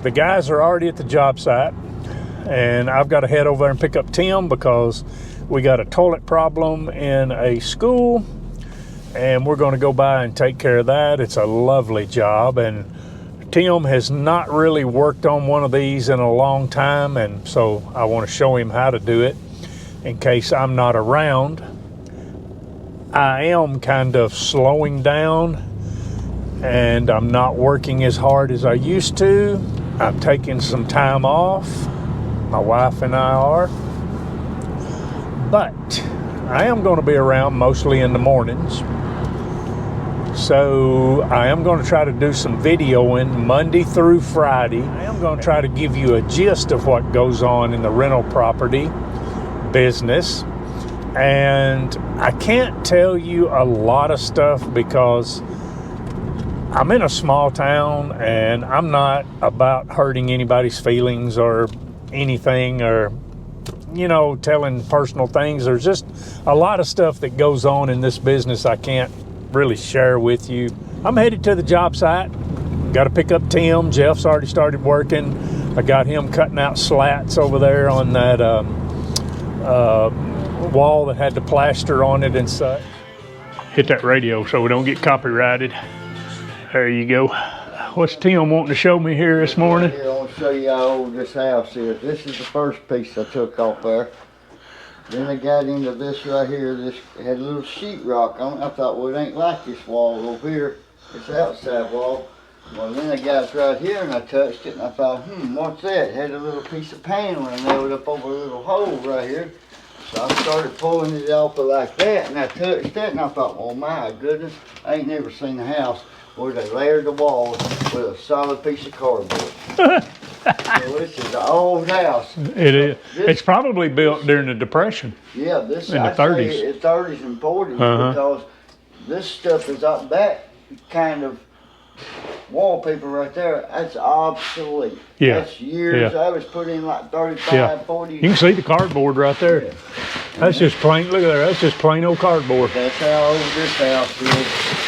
The guys are already at the job site, and I've got to head over there and pick up Tim because we got a toilet problem in a school, and we're going to go by and take care of that. It's a lovely job, and Tim has not really worked on one of these in a long time, and so I want to show him how to do it in case I'm not around. I am kind of slowing down, and I'm not working as hard as I used to. I'm taking some time off. My wife and I are. But I am going to be around mostly in the mornings. So I am going to try to do some videoing Monday through Friday. I am going to try to give you a gist of what goes on in the rental property business. And I can't tell you a lot of stuff because I'm in a small town and I'm not about hurting anybody's feelings or anything, or, you know, telling personal things. There's just a lot of stuff that goes on in this business I can't really share with you. I'm headed to the job site. Got to pick up Tim. Jeff's already started working. I got him cutting out slats over there on that wall that had the plaster on it and such. Hit that radio so we don't get copyrighted. There you go. What's Tim wanting to show me here this morning? Here, I want to show you how old this house is. This is the first piece I took off there. Then I got into this right here. This had a little sheetrock on it. I thought, well, it ain't like this wall over here. It's the outside wall. Well, then I got it right here and I touched it and I thought, what's that? It had a little piece of panel and nailed up over a little hole right here. So I started pulling it off like that, and I touched that, and I thought, oh my goodness, I ain't never seen a house where they layered the walls with a solid piece of cardboard. So this is an old house. It is. It's probably built during the Depression. Yeah, this in the 30s. 30s and 40s, because this stuff is up, that kind of wallpaper right there, that's obsolete. Yeah. That's years. Yeah. I was put in like 35, 40. You can see the cardboard right there. Yeah. That's just plain, look at there, that's just plain old cardboard. That's how old this house is.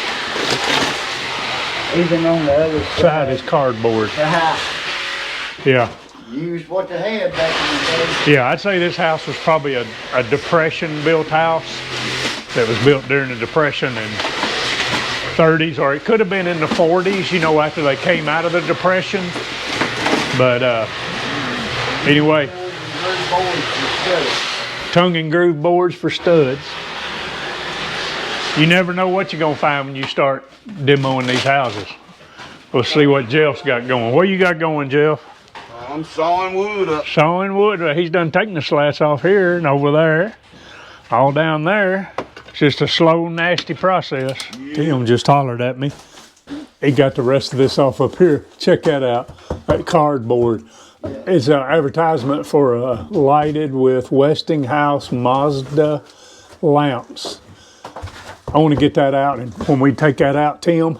Even on the other Side is cardboard. Yeah. Used what they had back in the day. Yeah, I'd say this house was probably a Depression built house that was built during the Depression and 30s, or it could have been in the 40s, you know, after they came out of the Depression. But anyway, tongue and groove boards for studs. You never know what you're gonna find when you start demoing these houses. We'll see what Jeff's got going. What you got going, Jeff? I'm sawing wood up. Sawing wood. He's done taking the slats off here and over there, all down there. It's just a slow, nasty process. Yeah. Tim just hollered at me. He got the rest of this off up here. Check that out. That cardboard. It's an advertisement for a lighted with Westinghouse Mazda lamps. I want to get that out, and when we take that out, Tim,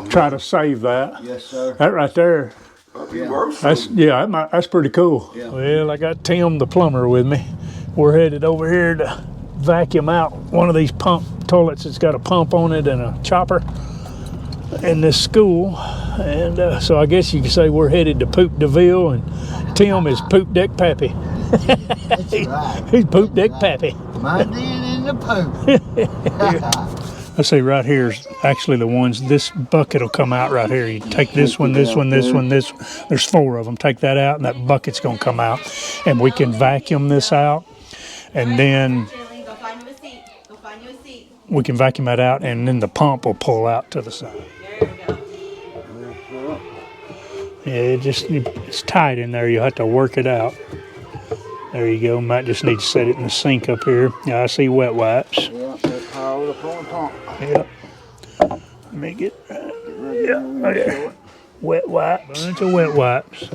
try to save that. Yes, sir. That right there. That's pretty cool. Yeah. Well, I got Tim the plumber with me. We're headed over here to vacuum out one of these pump toilets. It's got a pump on it and a chopper in this school, and so I guess you could say we're headed to Poop DeVille, and Tim is Poop Deck Pappy. That's right. He's Poop Deck Pappy. My den in the poop. Let's see, right here is actually the ones, this bucket will come out right here. You take this one, this one, this one, this one. There's 4 of them. Take that out and that bucket's going to come out. And we can vacuum this out. And then we can vacuum that out, and then the pump will pull out to the side. Yeah, it's tight in there. You'll have to work it out. There you go. Might just need to set it in the sink up here. Yeah, I see wet wipes. Yeah, that's piled up on top. Yep. Let me get right. Yeah, okay. Wet wipes. Bunch of wet wipes.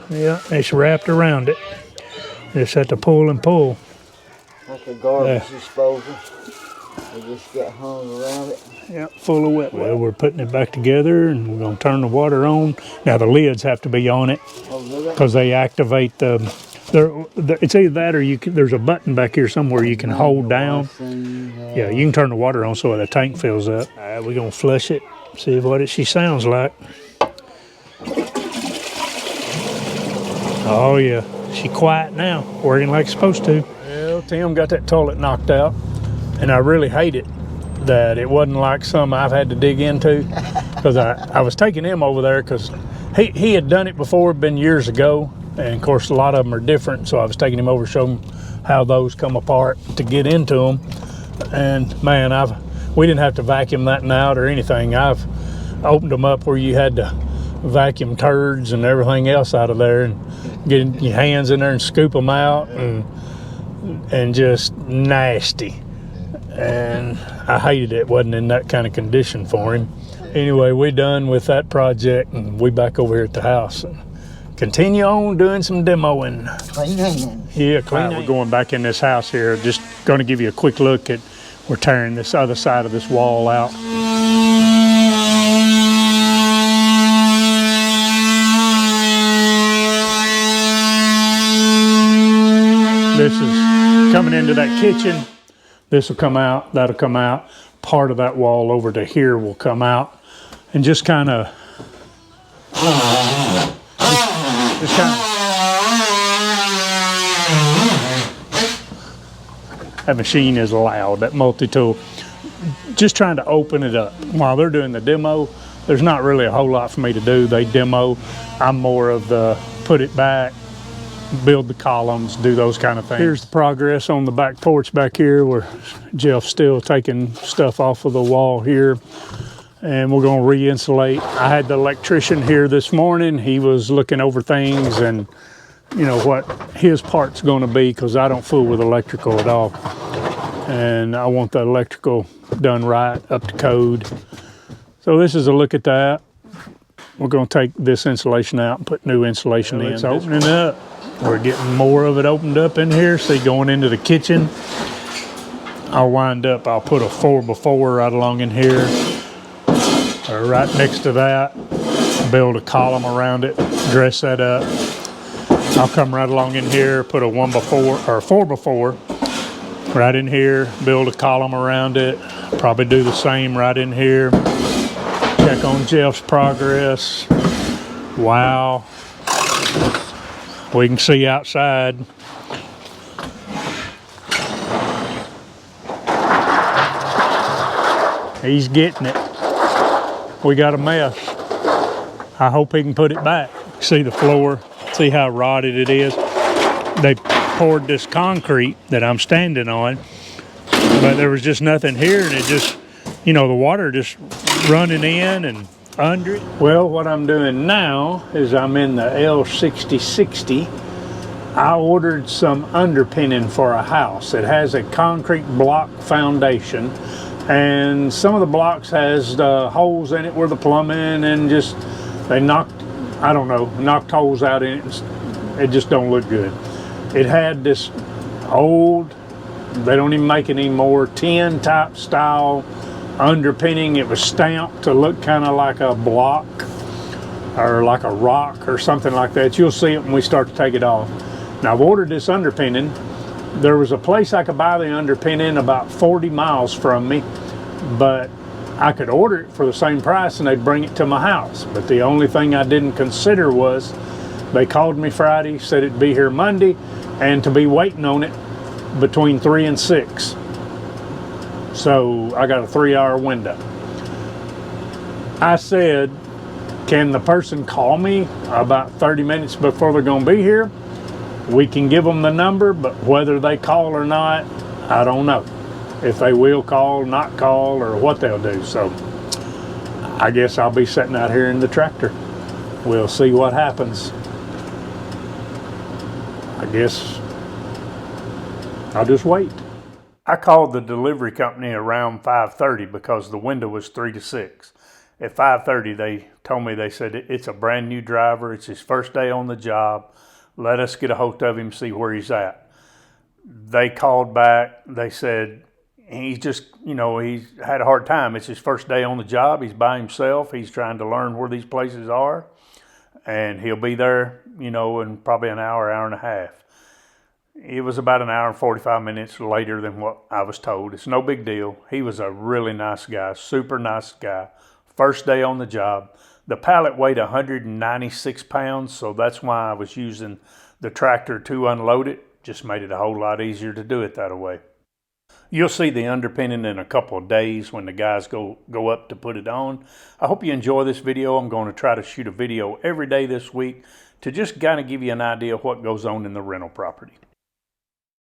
Yeah, it's wrapped around it. Just have to pull and pull. Like a garbage disposal. They just got hung around it. Yep, full of wet. Well, we're putting it back together, and we're going to turn the water on. Now, the lids have to be on it because they activate the... It's either that or there's a button back here somewhere you can hold down. Yeah, you can turn the water on so the tank fills up. All right, we're going to flush it, see what she sounds like. Oh yeah, she quiet now, working like it's supposed to. Well, Tim got that toilet knocked out, and I really hate it that it wasn't like some I've had to dig into, because I was taking him over there because he had done it before, been years ago, and of course a lot of them are different, so I was taking him over to show him how those come apart to get into them. And man, we didn't have to vacuum that out or anything. I've opened them up where you had to vacuum turds and everything else out of there, and get your hands in there and scoop them out, and just nasty. And I hated it wasn't in that kind of condition for him. Anyway, we done with that project, and we back over here at the house and continue on doing some demoing. Cleaning. Yeah, cleaning. We're going back in this house here. Just going to give you a quick look at, we're tearing this other side of this wall out. This is coming into that kitchen. This will come out, that'll come out. Part of that wall over to here will come out. And just kind of, that machine is loud, that multi-tool. Just trying to open it up. While they're doing the demo, there's not really a whole lot for me to do. They demo, I'm more of the put it back, build the columns, do those kind of things. Here's the progress on the back porch back here, where Jeff's still taking stuff off of the wall here, and we're going to re-insulate. I had the electrician here this morning. He was looking over things and you know what his part's going to be, because I don't fool with electrical at all, and I want the electrical done right, up to code. So this is a look at that. We're going to take this insulation out and put new insulation in. It's opening up. We're getting more of it opened up in here. See, going into the kitchen, I'll wind up, I'll put a 4x4 right along in here, or right next to that, build a column around it, dress that up. I'll come right along in here, put a 1x4 or a 4x4 right in here, build a column around it, probably do the same right in here. Check on Jeff's progress. Wow. We can see outside. He's getting it. We got a mess. I hope he can put it back. See the floor, see how rotted it is. They poured this concrete that I'm standing on, but there was just nothing here, and it just, you know, the water just running in and under it. Well, what I'm doing now is I'm in the L6060. I ordered some underpinning for a house. It has a concrete block foundation, and some of the blocks has holes in it where the plumbing, and just they knocked holes out in it. It just don't look good. It had this old, they don't even make it anymore, tin type style underpinning. It was stamped to look kind of like a block or like a rock or something like that. You'll see it when we start to take it off. Now, I've ordered this underpinning. There was a place I could buy the underpinning about 40 miles from me, but I could order it for the same price and they'd bring it to my house. But the only thing I didn't consider was they called me Friday, said it'd be here Monday, and to be waiting on it between 3 and 6. So I got a 3-hour window. I said, can the person call me about 30 minutes before they're going to be here? We can give them the number, but whether they call or not, I don't know. If they will call, not call, or what they'll do. So I guess I'll be sitting out here in the tractor. We'll see what happens. I guess I'll just wait. I called the delivery company around 5:30 because the window was 3 to 6. At 5:30, they told me, they said, it's a brand new driver. It's his first day on the job. Let us get a hold of him, see where he's at. They called back. They said, he's just, you know, he's had a hard time. It's his first day on the job. He's by himself. He's trying to learn where these places are. And he'll be there, you know, in probably an hour, hour and a half. It was about an hour and 45 minutes later than what I was told. It's no big deal. He was a really nice guy, super nice guy. First day on the job. The pallet weighed 196 pounds, so that's why I was using the tractor to unload it. Just made it a whole lot easier to do it that way. You'll see the underpinning in a couple of days when the guys go up to put it on. I hope you enjoy this video. I'm going to try to shoot a video every day this week to just kind of give you an idea of what goes on in the rental property.